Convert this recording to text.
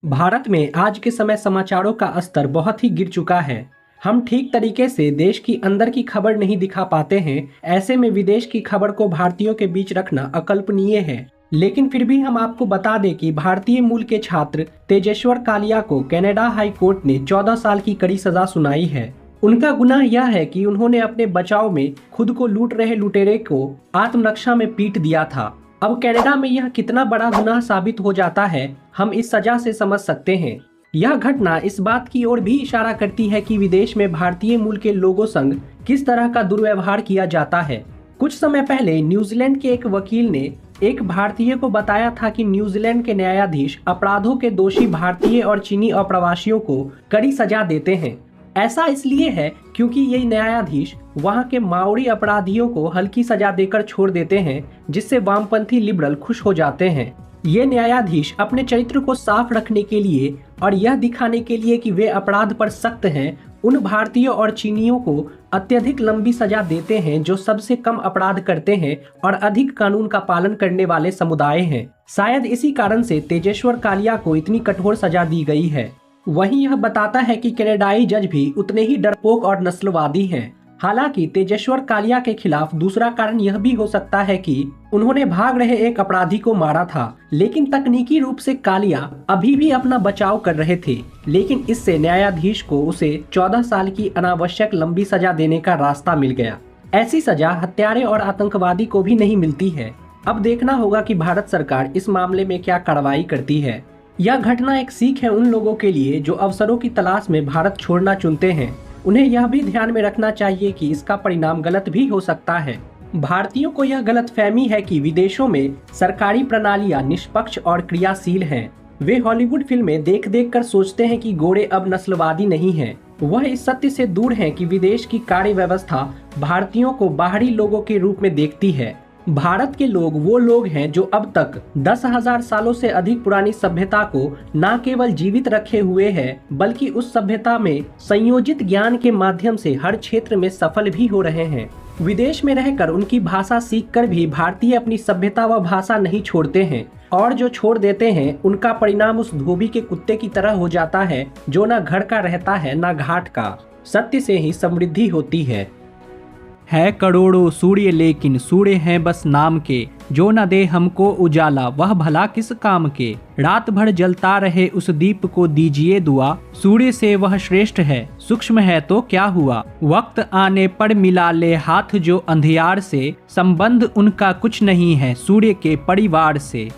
भारत में आज के समय समाचारों का स्तर बहुत ही गिर चुका है। हम ठीक तरीके से देश की अंदर की खबर नहीं दिखा पाते हैं। ऐसे में विदेश की खबर को भारतीयों के बीच रखना अकल्पनीय है। लेकिन फिर भी हम आपको बता दें कि भारतीय मूल के छात्र तेजेश्वर कालिया को कनाडा हाई कोर्ट ने 14 साल की कड़ी सजा सुनाई है। उनका गुनाह यह है कि उन्होंने अपने बचाव में खुद को लूट रहे लुटेरे को आत्मरक्षा में पीट दिया था। अब कनाडा में यह कितना बड़ा गुनाह साबित हो जाता है, हम इस सजा से समझ सकते हैं। यह घटना इस बात की ओर भी इशारा करती है कि विदेश में भारतीय मूल के लोगों संग किस तरह का दुर्व्यवहार किया जाता है। कुछ समय पहले न्यूजीलैंड के एक वकील ने एक भारतीय को बताया था कि न्यूजीलैंड के न्यायाधीश अपराधों के दोषी भारतीय और चीनी अप्रवासियों को कड़ी सजा देते हैं। ऐसा इसलिए है क्योंकि ये न्यायाधीश वहां के माओरी अपराधियों को हल्की सजा देकर छोड़ देते हैं, जिससे वामपंथी लिबरल खुश हो जाते हैं। ये न्यायाधीश अपने चरित्र को साफ रखने के लिए और यह दिखाने के लिए कि वे अपराध पर सख्त हैं, उन भारतीयों और चीनियों को अत्यधिक लंबी सजा देते हैं जो सबसे कम अपराध करते हैं और अधिक कानून का पालन करने वाले समुदाय हैं। शायद इसी कारण से तेजेश्वर कालिया को इतनी कठोर सजा दी गई है। वहीं यह बताता है कि कनाडाई जज भी उतने ही डरपोक और नस्लवादी हैं। हालांकि तेजेश्वर कालिया के खिलाफ दूसरा कारण यह भी हो सकता है कि उन्होंने भाग रहे एक अपराधी को मारा था, लेकिन तकनीकी रूप से कालिया अभी भी अपना बचाव कर रहे थे। लेकिन इससे न्यायाधीश को उसे 14 साल की अनावश्यक लंबी सजा देने का रास्ता मिल गया। ऐसी सजा हत्यारे और आतंकवादी को भी नहीं मिलती है। अब देखना होगा कि भारत सरकार इस मामले में क्या कार्रवाई करती है। यह घटना एक सीख है उन लोगों के लिए जो अवसरों की तलाश में भारत छोड़ना चुनते हैं। उन्हें यह भी ध्यान में रखना चाहिए कि इसका परिणाम गलत भी हो सकता है। भारतीयों को यह गलतफहमी है कि विदेशों में सरकारी प्रणालियां निष्पक्ष और क्रियाशील हैं। वे हॉलीवुड फिल्में देख देख कर सोचते हैं कि गोरे अब नस्लवादी नहीं हैं। वह इस सत्य से दूर हैं कि विदेश की कार्य व्यवस्था भारतीयों को बाहरी लोगों के रूप में देखती है। भारत के लोग वो लोग हैं जो अब तक 10,000 सालों से अधिक पुरानी सभ्यता को न केवल जीवित रखे हुए हैं, बल्कि उस सभ्यता में संयोजित ज्ञान के माध्यम से हर क्षेत्र में सफल भी हो रहे हैं। विदेश में रहकर उनकी भाषा सीखकर भी भारतीय अपनी सभ्यता व भाषा नहीं छोड़ते हैं, और जो छोड़ देते हैं उनका परिणाम उस धोबी के कुत्ते की तरह हो जाता है जो न घर का रहता है न घाट का। सत्य से ही समृद्धि होती है करोड़ों सूर्य लेकिन सूर्य हैं बस नाम के, जो न दे हमको उजाला वह भला किस काम के। रात भर जलता रहे उस दीप को दीजिए दुआ, सूर्य से वह श्रेष्ठ है सूक्ष्म है तो क्या हुआ। वक्त आने पर मिला ले हाथ जो अंधियार से, संबंध उनका कुछ नहीं है सूर्य के परिवार से।